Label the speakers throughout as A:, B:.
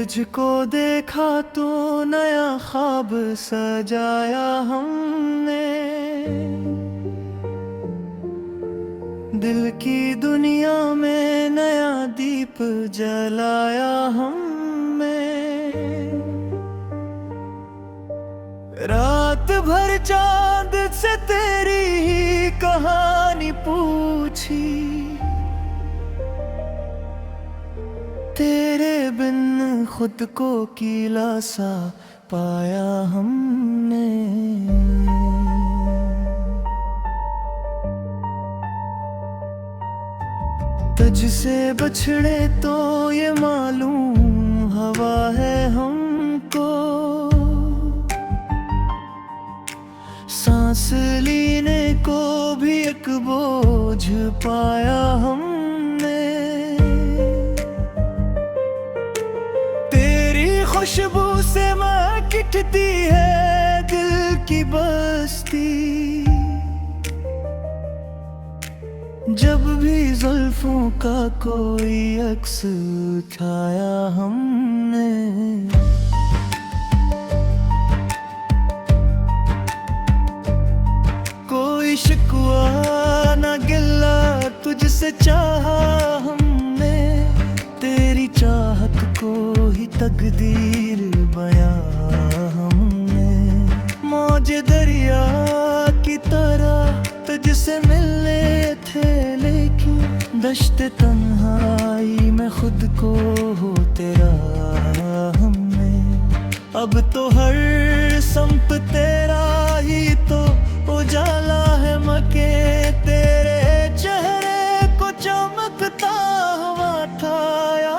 A: तुझको देखा तो नया ख्वाब सजाया हमने, दिल की दुनिया में नया दीप जलाया हमने। रात भर चांद से तेरी ही कहानी पूछी, तेरे बिन खुद को अकेला सा पाया हमने। तुझसे बछड़े तो ये मालूम हवा है हमको, सांस लेने को भी एक बोझ पाया हमने। तेरी खुशबू से महकती है दिल की बस्ती, जब भी जुल्फों का कोई अक्स उठाया हमने। कोई शिकवा न गिला तुझसे चाहा हमने, तेरी चाहत को ही तकदीर बयां हमने। मौजे दरिया की तरह तुझसे मिलने थे, लेकिन दश्त तन्हाई में खुद को हो तेरा हमने। अब तो हर संप तेरा ही तो उजाला है, मके तेरे चेहरे को चमकता हुआ ठाया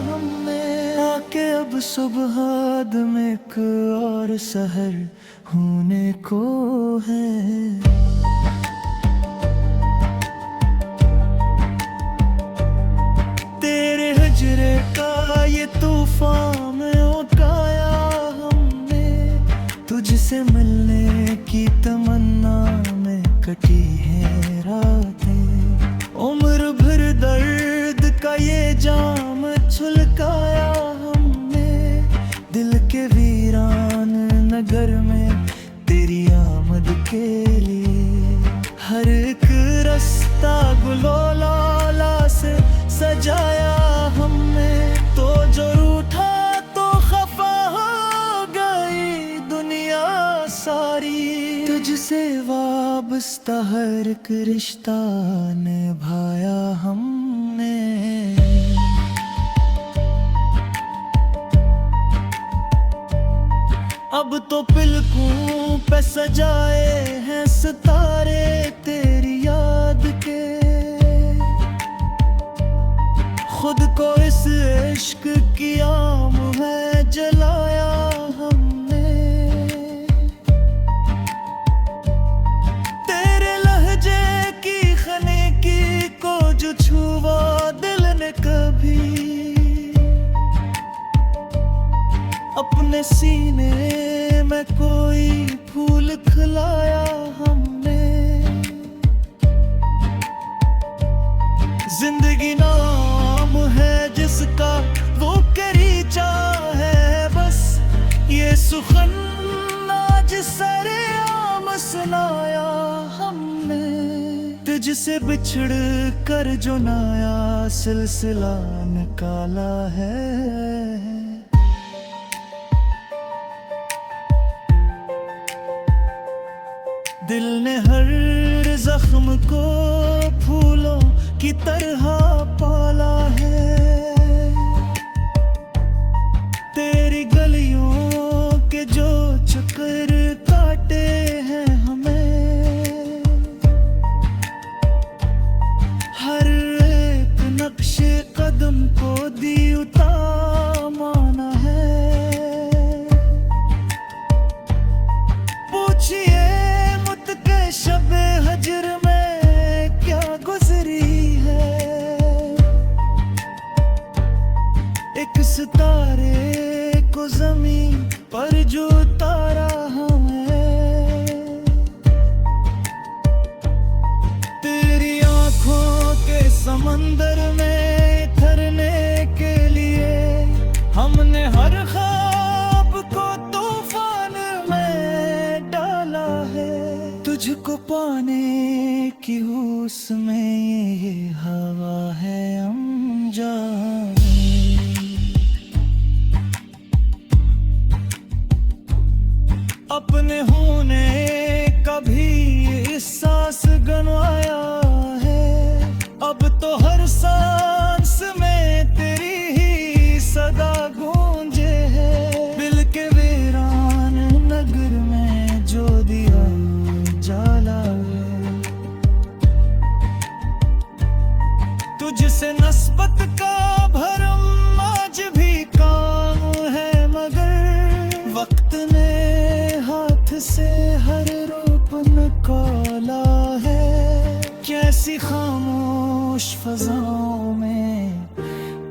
A: हमने। आके अब सुबह में एक और सहर होने को है। तेरे हजरे का ये तूफान में उठाया हमने, तुझसे मिलने की तमन्ना में कटी है रातें। उम्र भर दर्द का ये जाम छलकाया हमने, दिल के वीरान नगर में तेरी आमद के लिए। हर एक रास्ता गुलो लाला से सजाया हमने, तो जो रूठा तो खफा हो गई दुनिया सारी। तुझसे वाबस्ता हर एक रिश्ता निभाया हमने। अब तो पलकों पे सजाए हैं सितारे तेरी याद के, खुद को इस इश्क की आम है जलाया हमने। तेरे लहजे की खनीकी को जो छुआ दिल ने कभी, अपने सीने में कोई फूल खिलाया हमने। जिंदगी नाम है जिसका वो करी चाहे, बस ये सुखन आज सरेआम सुनाया हमने। तुझसे बिछड़ कर जो नया सिलसिला निकाला है। दिल ने हर जख्म को फूलों की तरह पाला है, तेरी गलियों के जो चक्कर काटे हैं हमें। हर एक नक्शे कदम को दी उतार माना है। पूछिए शबे हजर में क्या गुजरी है, एक सितारे को जमीन पर जो तारा हमें। तेरी आंखों के समंदर में ठहरने के लिए हमने तुझको पाने की उसमें ये हवा है अनजाने। अपने होने का भी एहसास गनवाया है। अब तो हर सांस में तेरी ही सदा गूंजे है। दिल के वीरान नगर में जो दिया जाला है। तुझसे नस्बत का भरम आज भी काम है, मगर वक्त ने हाथ से हर रूप निकाला है। कैसी खामोश फजाओं में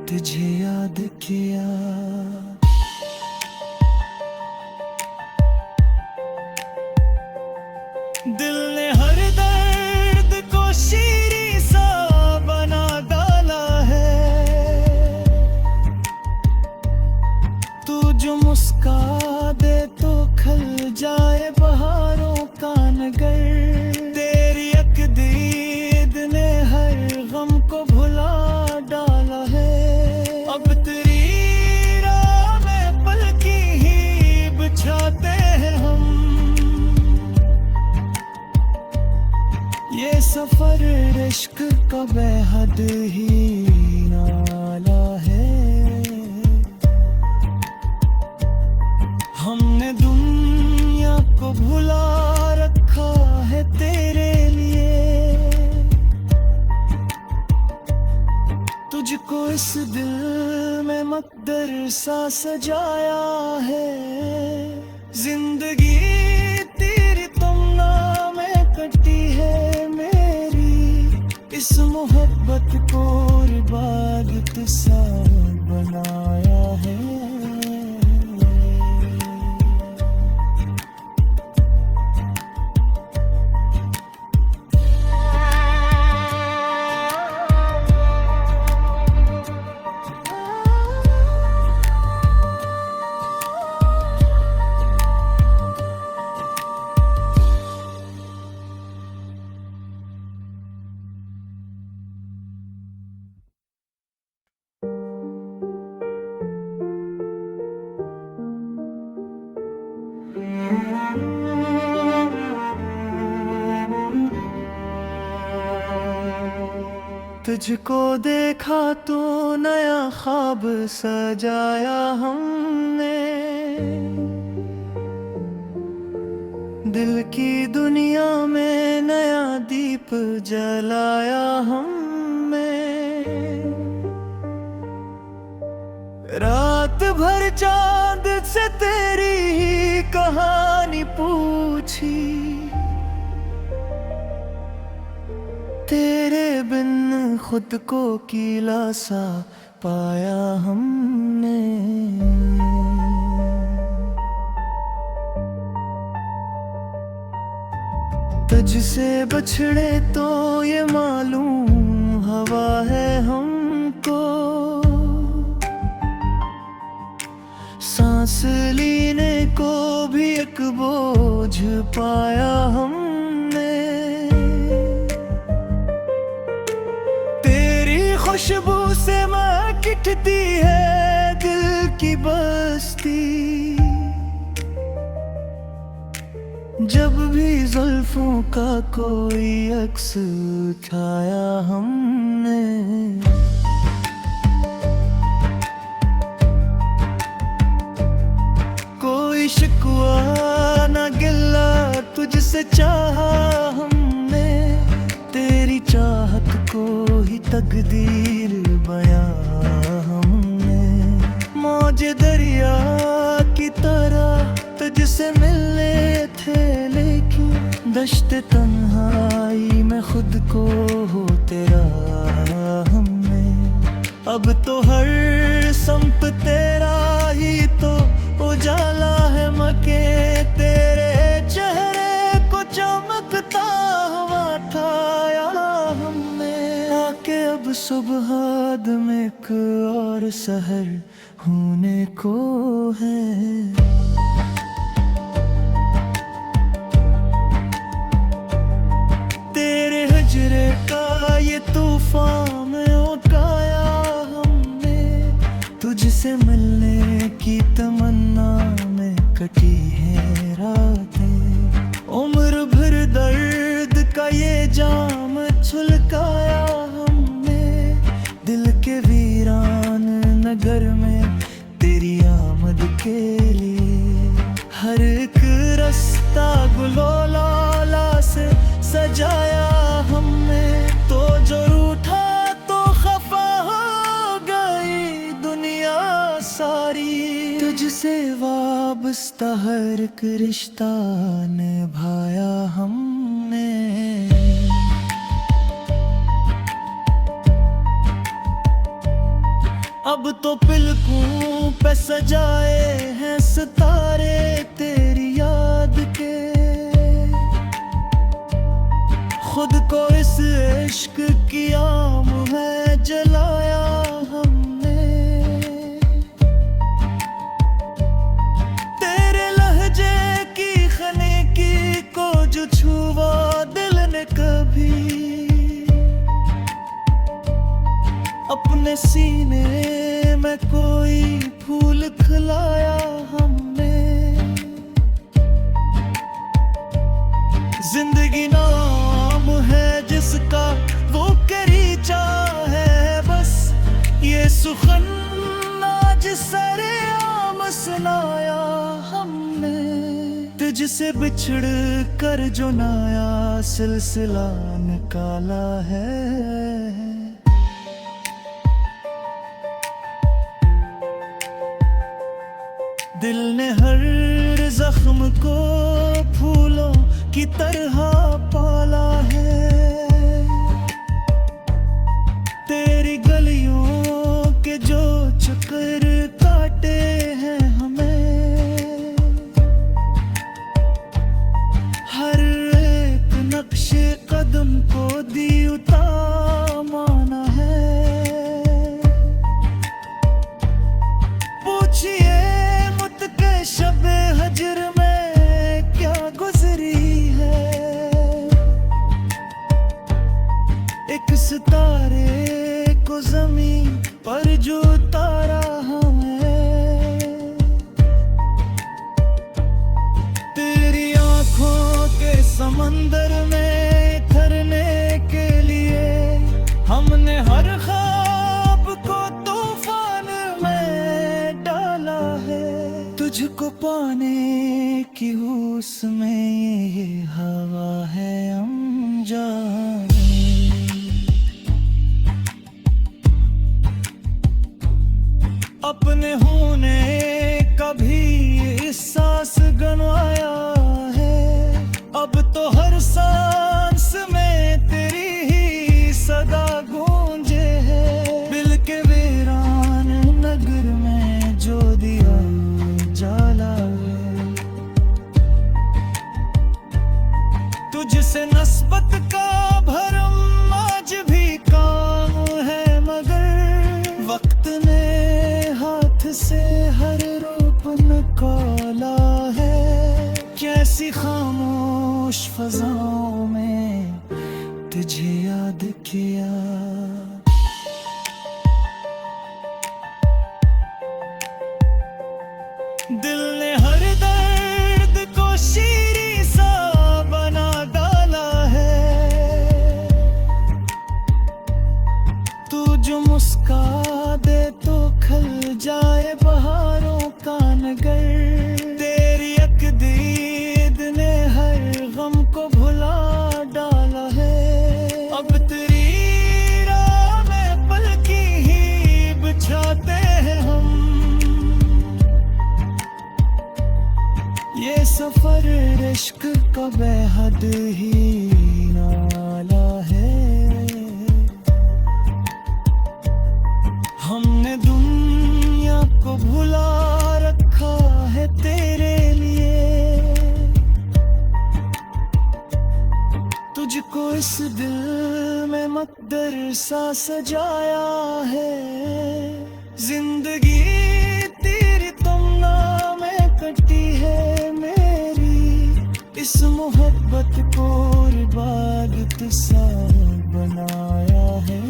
A: तुझे याद किया। दिल ने हर दर्द को शीरी सा बना डाला है। तू जो मुस्का दे तो खल जाए बहारों का नगर। तेरी अकदीद ने हर गम को भुला डाला है। अब तेरी राह में पलकी ही बिछाते हैं हम। ये सफर इश्क का बेहद ही नाला है। हमने दुनिया को भुला रखा है तेरे लिए। तुझको इस दिल में मकदर सा सजाया है। जिंदगी तेरी तमन्ना में कटी है मेरी। इस मोहब्बत को इबादत सा बनाया है। तुझको देखा तो नया ख्वाब सजाया हमने। दिल की दुनिया में नया दीप जलाया हमने। रात भर चांद से तेरी ही कहानी पूछी। तेरे बिन खुद को कीला सा पाया हमने। तुझसे बछड़े तो ये मालूम हवा है हमको। सांस लेने को भी एक बोझ पाया हमने। खुशबू से महकती है दिल की बस्ती। जब भी जुल्फों का कोई अक्स उठाया हमने। कोई शिकवा न गिला तुझसे चाहा हमने। तेरी चाहत को ही तकदीर बयां हमने। मौज दरिया की तरह तुझसे मिलने थे, लेकिन दश्त तन्हाई में खुद को हो तेरा हमने। अब तो हर संप तेरा ही तो उजाला है मके। तेरे चेहरे को चमकता हुआ ठाया हमने। आके अब सुबह दम एक और सहर होने को है। की तमन्ना में कटी है रातें। उम्र भर दर्द का ये जाम छुलकाया हमने, दिल के वीरान नगर में तेरी आमद के लिए। हर एक रास्ता गुलो लाला से सजाया हमने, तो जो रूठा तो खफा हो गई दुनिया सारी। तुझसे वाबस्ता हर एक रिश्ता निभाया हमने। अब तो पलकों पे सजाए हैं सितारे तेरी याद के, खुद को इस इश्क की आग में जलाया हमने। तेरे लहजे की खनीकी को जो छुआ दिल ने कभी, अपने सीने में कोई फूल खिलाया हमने। जिंदगी नाम है जिसका वो करीचा है बस, ये सुखन आज सरेआम सुनाया हमने। तुझसे बिछड़ कर जो नया सिलसिला निकाला है। दिल ने हर जख्म को फूलों की तरह पाला है, तेरी गलियों के जो चक्कर काटे हैं हमें। हर एक नक्शे कदम को दी उतार माना है। पूछिए शबे हजर में क्या गुजरी है, एक सितारे को ज़मीन पर जो तारा हमें। तेरी आँखों के समंदर में ठहरने के लिए हमने हर ख्वाब को तूफान में डाला है। तुझको पाने की होश में ये हवा है अनजाने। अपने होने का भी एहसास गनवाया है, अब तो हर सांस में तेरी ही सदा गूंजे है। दिल के वीरान नगर में जो दिया जाला है, तुझसे नस्बत का भरम आज भी काम है, मगर वक्त ने हाथ से हर रूप निकाला है। कैसी खामोश फजाओं में तुझे याद किया। दिल ने हर दर्द को शीरी सा बना डाला है, तू जो मुस्का दे तो खिल जाए बहारों का नगर। तेरी एक दीद ने हर गम को भुला डाला है, अब तेरी राह में पलकी ही बिछाते हैं हम। ये सफर इश्क का बेहद ही नाला है, हमने दुनिया को भुला रखा है तेरे लिए। तुझको इस दिल में मकदर सा सजाया है। जिंदगी तेरी तमन्ना में कटी है मेरी, इस मोहब्बत को इबादत सा बनाया है।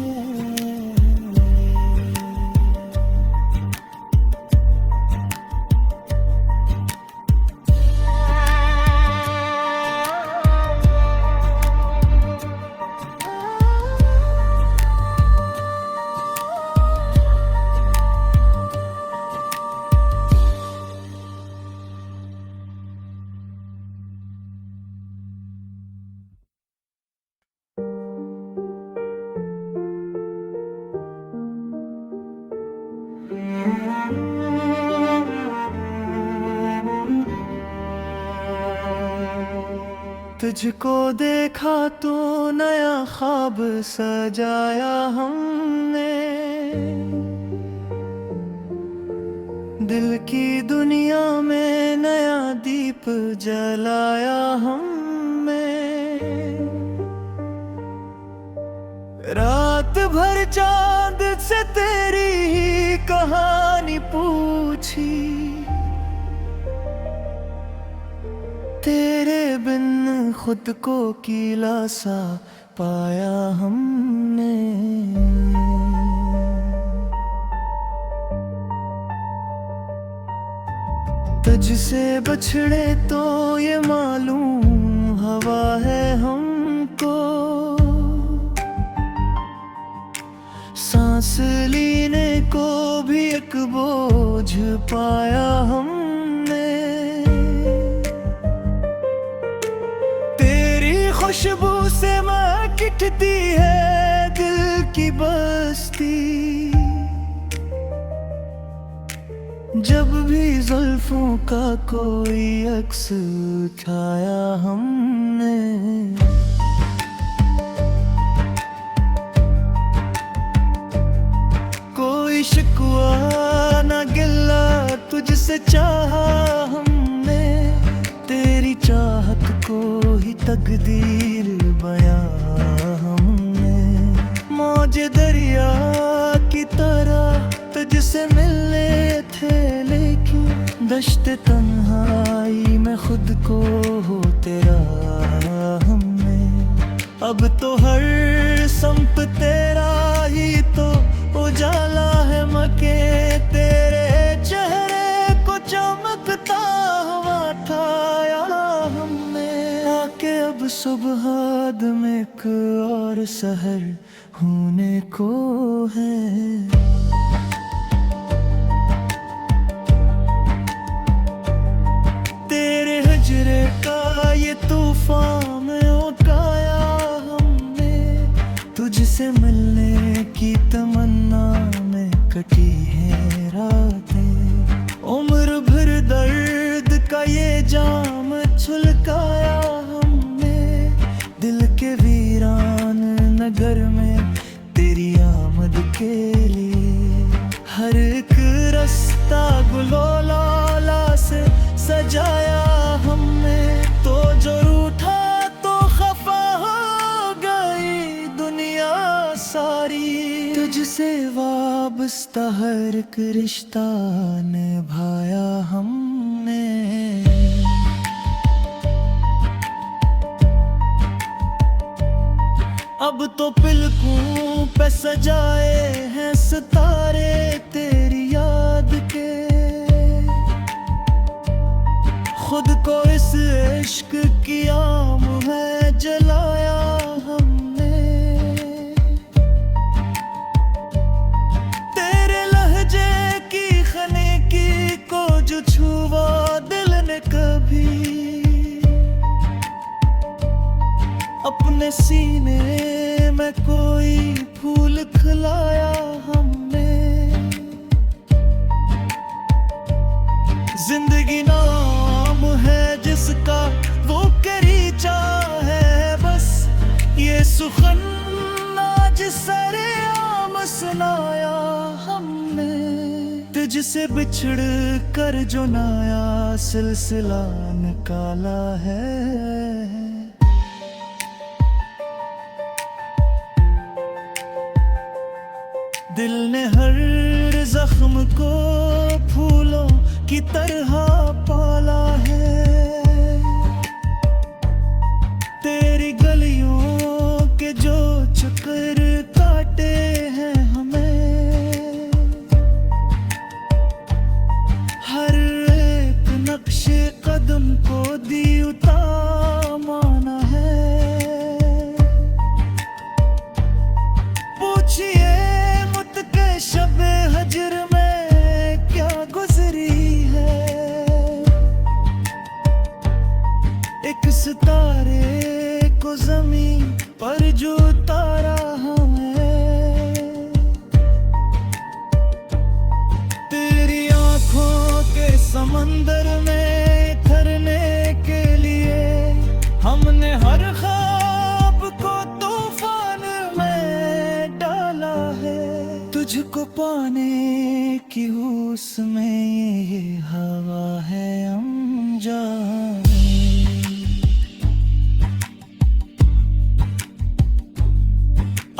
A: तुझको देखा तो नया ख्वाब सजाया हमने, दिल की दुनिया में नया दीप जलाया हमने। रात भर चांद से तेरी ही कहानी पूछी, तेरे बिन खुद को अकेला सा पाया हमने। तुझसे बछड़े तो ये मालूम हवा है हमको, सांस लेने को भी एक बोझ पाया हमने। तेरी खुशबू से महकती है दिल की बस्ती, जब भी जुल्फों का कोई अक्स उठाया हमने। कोई शिकवा न गिला तुझसे चाहा हमने, तेरी चाहत को ही तकदीर बयां हमने। मौजे दरिया की तरह तुझसे मिलने थे, लेकिन दश्त तन्हाई में खुद को हो तेरा हमने। अब तो हर संप तेरा ही तो उजाला है मके, तेरे चेहरे को चमकता हुआ ठाया हमने। आके अब सुबह में एक और सहर होने को है। तेरे हजरे का ये तूफान में उठाया हमने, तुझसे मिलने की तमन्ना में कटी है रातें। उम्र भर दर्द का ये जाम छलकाया हमने, दिल के वीरान नगर में तेरी आमद के लिए। हर एक रास्ता गुलो लाला से सजाया हमने, तो जो रूठा तो खफा हो गई दुनिया सारी। तुझसे वाबस्ता हर एक रिश्ता निभाया हमने। अब तो पलकों पे सजाए हैं सितारे तेरी याद के, खुद को इस इश्क की आम है जलाया हमने। तेरे लहजे की खनीकी को जो छुआ दिल ने कभी, अपने सीने में कोई फूल खिलाया हमने। जिंदगी नाम है जिसका वो करीचा है, बस ये सुखन आज सरेआम सुनाया हमने। तुझसे बिछड़ कर जो नया सिलसिला निकाला है। दिल ने हर जख्म को फूलों की तरह पाला है, तेरी गलियों के जो चक्कर काटे हैं हमें। हर एक नक्शे कदम को दी उतार माना है। पूछिए शबे हजर में क्या गुजरी है, एक सितारे को जमीन पर जो तारा हमें। तेरी आंखों के समंदर में ठहरने के लिए हमने की उसमें ये हवा है अनजान।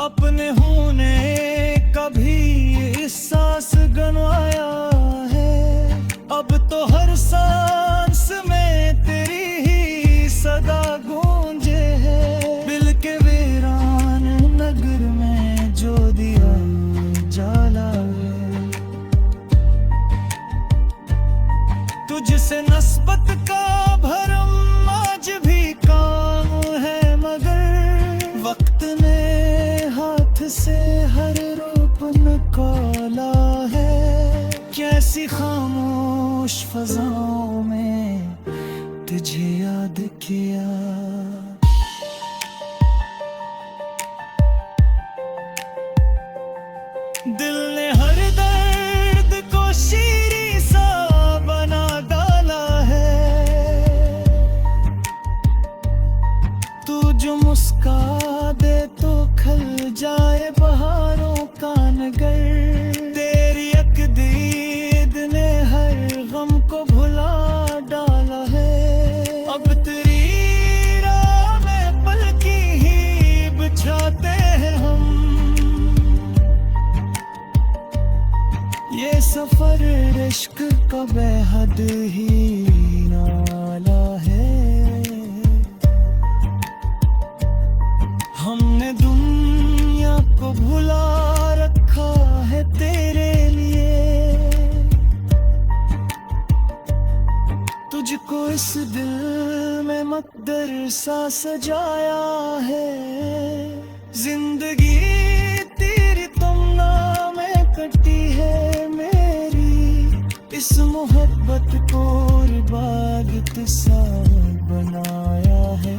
A: अपने होने कभी इस सांस गनवाया है, अब तो हर सांस में तेरी ही सदा गूंजे है। दिल के वीरान नगर में जो दिया जाला है, तुझसे नस्बत का भरम आज भी काम है, मगर वक्त ने हाथ से हर रूप निकाला है। कैसी खामोश फजाओं में तुझे याद किया। दिल ने हर दर्द को शीरी सा बना डाला है, तू जो मुस्का दे तो खल जाए बहारों का नगर। तेरी एक दीद ने हर गम को भुला डाला है, अब तेरी राह में पलकी ही बिछाते हैं हम। ये सफर इश्क का बेहद ही नाला है, हमने दुनिया को भुला रखा है तेरे लिए। तुझको इस दिल में मकदर सा सजाया है, जिंदगी तेरी तुमना में कटी है मेरी। इस मोहब्बत को इबादत सा बनाया है।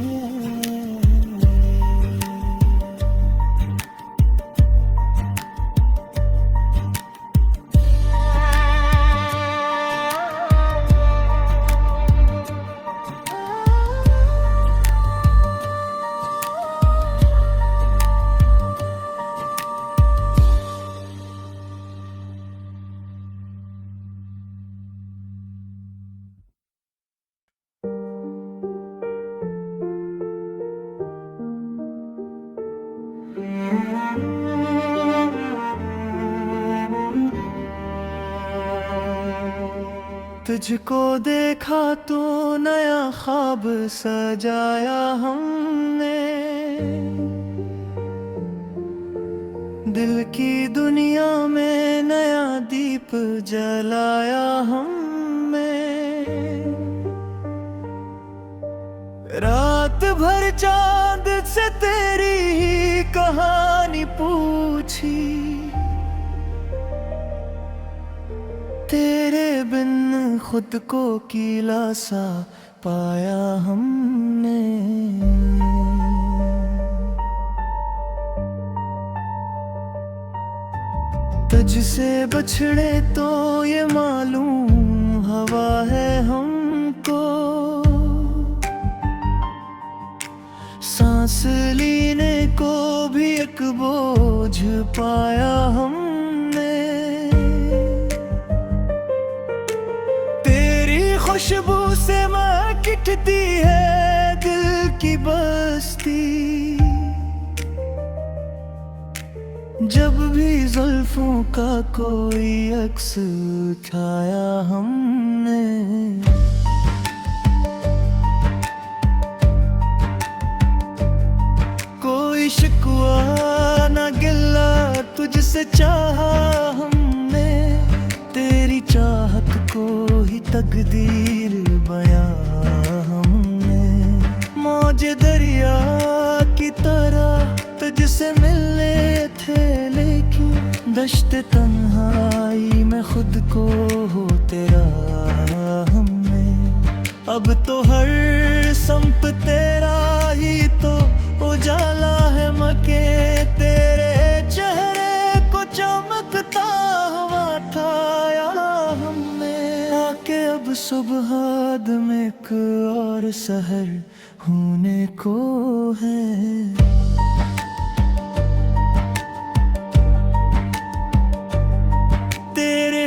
A: तुझको देखा तो नया ख्वाब सजाया हमने, दिल की दुनिया में नया दीप जलाया हमने। रात भर चांद से तेरी ही कहानी पूछी, तेरे बिन खुद को कीला सा पाया हमने। तुझसे बछड़े तो ये मालूम हवा है हमको, सांस लेने को भी एक बोझ पाया हमने। तेरी खुशबू से महकती है दिल की बस्ती, जब भी जुल्फों का कोई अक्स उठाया हमने। कोई शिकवा न गिला तुझसे चाहा हमने, तेरी चाहत को ही तकदीर बयां हमने। मौजे दरिया की तरह तुझसे मिलने थे, लेकिन दश्त तन्हाई में खुद को हो तेरा हमने। अब तो हर संप तेरा ही तो उजाला है, मके तेरे चेहरे को चमकता हुआ ठाया हमने। आके अब सुबह में एक और सहर होने को है। तेरे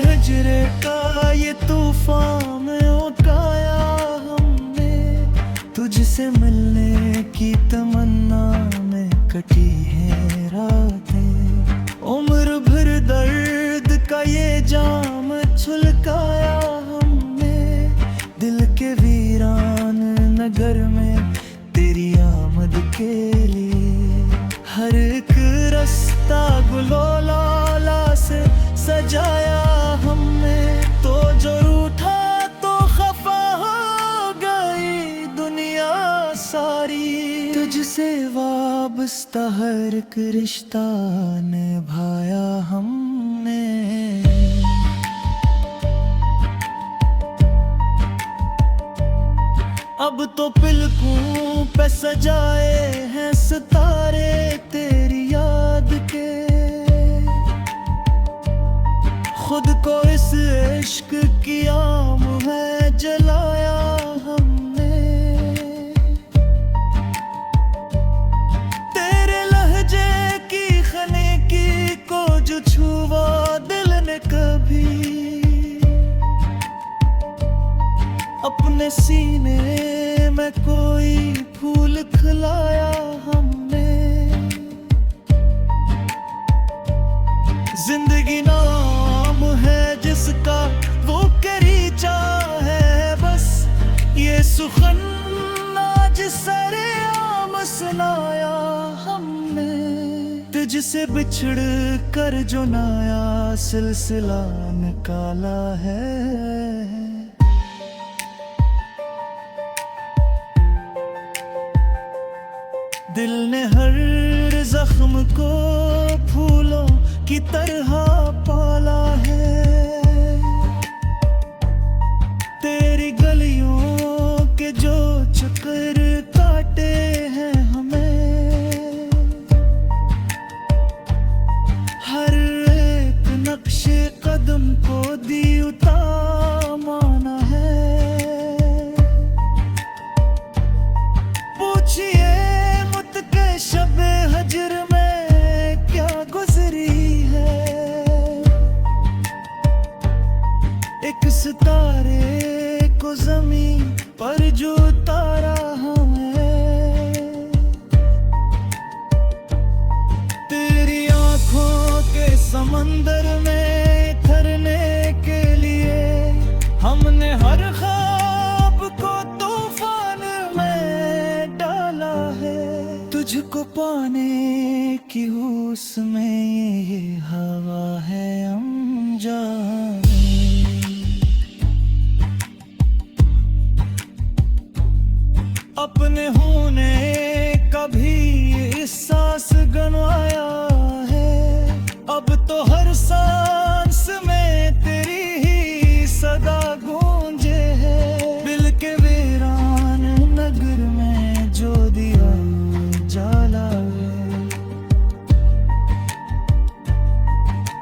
A: तुझसे मिलने की तमन्ना में कटी है रातें। उम्र भर दर्द का ये जाम छुलकाया हमने, दिल के वीरान नगर में तेरी आमद के लिए। हर एक रास्ता गुलो लाला से सजाया हमने, तो जो रूठा तो खफा हो गई दुनिया सारी। तुझसे वाबस्ता हर एक रिश्ता निभाया हमने। अब तो पलकों पे सजाए हैं सितारे तेरी याद के, खुद को इस इश्क की आम है जलाया हमने। तेरे लहजे की खनीकी को जो छुआ दिल ने कभी, अपने सीने में कोई फूल खिलाया हमने। जिंदगी नाम है जिसका वो करीचा है बस, ये सुखन आज सरेआम सुनाया हमने। तुझसे बिछड़ कर जो नया सिलसिला निकाला है, दिल ने हर जख्म को फूलों की तरह पाला है। तेरी गलियों के जो चक्कर काटे हैं हमें, हर एक नक्शे कदम को दी उतार माना है। पूछिए शबे हजर में क्या गुजरी है, एक सितारे को जमीन पर जो तारा हमें। तेरी आंखों के समंदर में ठहरने के लिए हमने हर ख्वाब को तूफान में डाला है। तुझको पाने की होश में ये हवा है अनजाने। अपने होने का भी एहसास गनवाया है, अब तो हर सांस में तेरी ही सदा गूंजे है। दिल के वीरान नगर में जो दिया जाला है,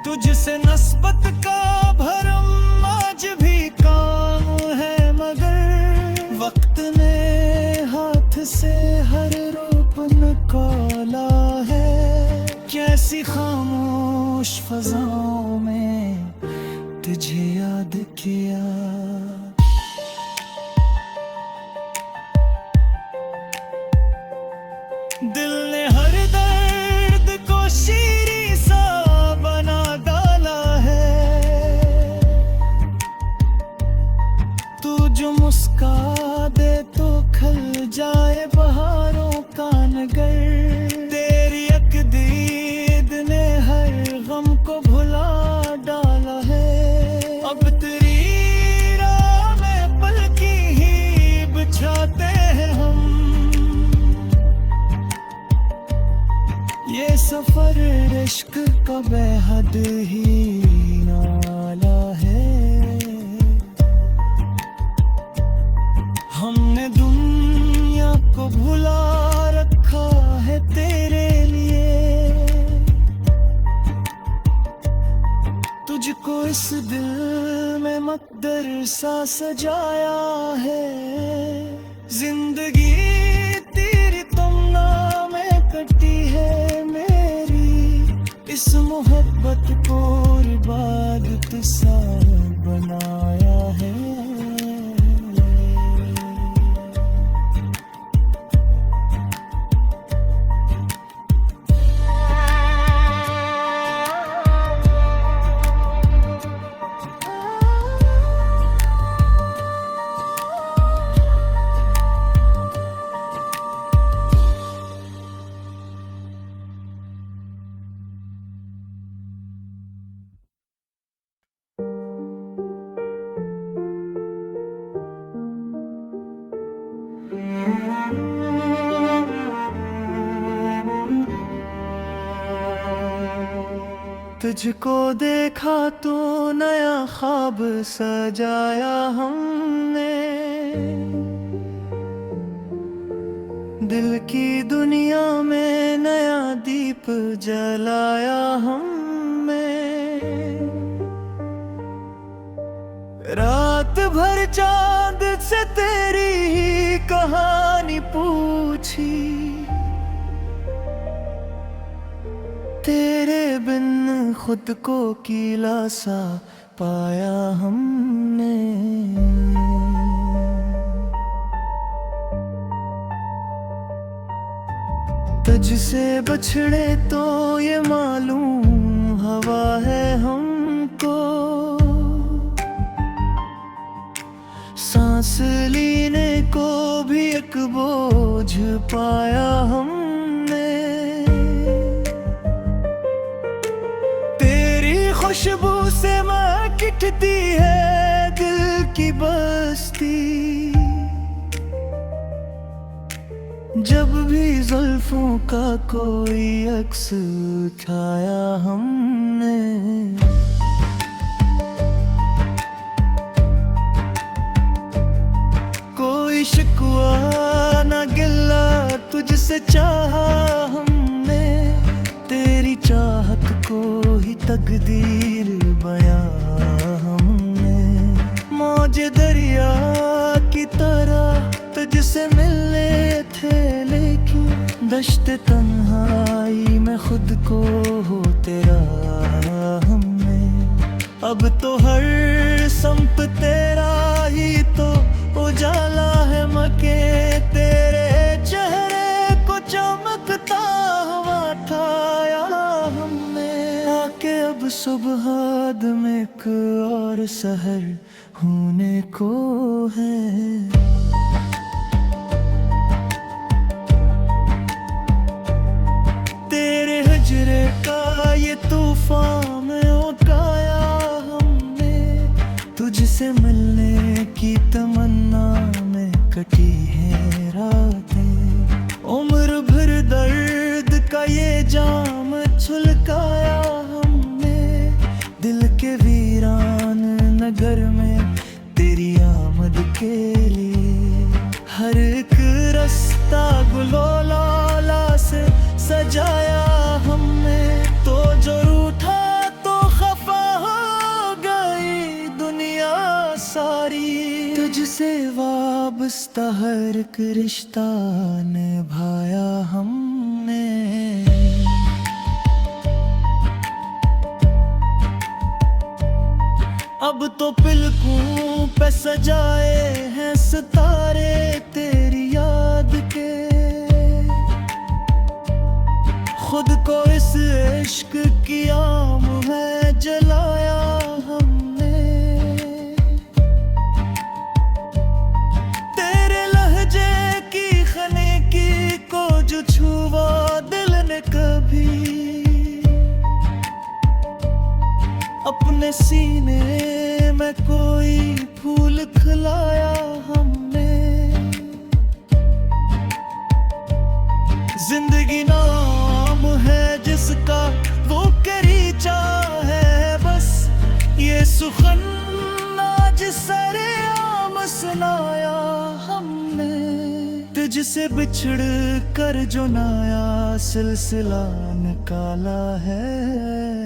A: तुझसे नस्बत का भरम आज भी काम है, मगर वक्त ने हाथ से हर रूप निकाला है। कैसी खामोश फजाओं में तुझे याद किया, दिल ने हर दर्द को शीरी सा बना डाला है। तू जो मुस्का दे तो खल जाए बहारों का नगर, तेरी एक दीद ने हर गम को भुला डाला है। अब तेरी राह में पलकी ही बिछाते हैं हम, ये सफर इश्क का बेहद ही नाला है। हमने दुनिया को भुला रखा है तेरे लिए, तुझको इस दिल में मकदर सा सजाया है। जिंदगी तेरी तुमना में कटी है मेरी, इस मोहब्बत को इबादत सा बनाया है। तुझको देखा तो नया ख्वाब सजाया हमने, दिल की दुनिया में नया दीप जलाया हमने। रात भर चांद से तेरी ही कहानी पूछी, तेरे बिन खुद को अकेला सा पाया हमने। तुझसे बछड़े तो ये मालूम हवा है हमको, सांस लेने को भी एक बोझ पाया हमने। तेरी खुशबू से महकती है दिल की बस्ती, जब भी जुल्फों का कोई अक्स उठाया हमने। कोई शिकवा न गिला तुझसे चाहा हमने, तेरी चाहत को ही तकदीर बया हमने। मौजे दरिया की तरह तुझसे मिलने थे, लेकिन दश्त तन्हाई में खुद को हो तेरा हमने। अब तो हर संप तेरा ही तो उजाला है, मके तेरे चेहरे को चमकता हुआ ठाया हमने। आके अब सुबह में एक और सहर होने को है। तेरे हजरे का ये तूफान में उठाया हमने, तुझसे मिलने की तमन्ना में कटी है रातें। उम्र भर दर्द का ये जाम छलकाया हमने, दिल के वीरान नगर में तेरी आमद के लिए। हर एक रास्ता गुलोला से सजाया हमने, तो जो रूठा तो खफा हो गई दुनिया सारी। तुझसे वाबस्ता हर एक रिश्ता निभाया हमने। अब तो पलकों पे सजाए हैं सितारे तेरी याद के, खुद को इस इश्क की आग में जलाया हमने। तेरे लहजे की खनीकी को जो छुआ दिल ने कभी, अपने सीने में कोई फूल खिलाया हमने। जिंदगी नाम है जिसका वो करीचा है, बस ये सुखन आज सरेआम सुनाया हमने। तुझसे बिछड़ कर जो नया सिलसिला निकाला है।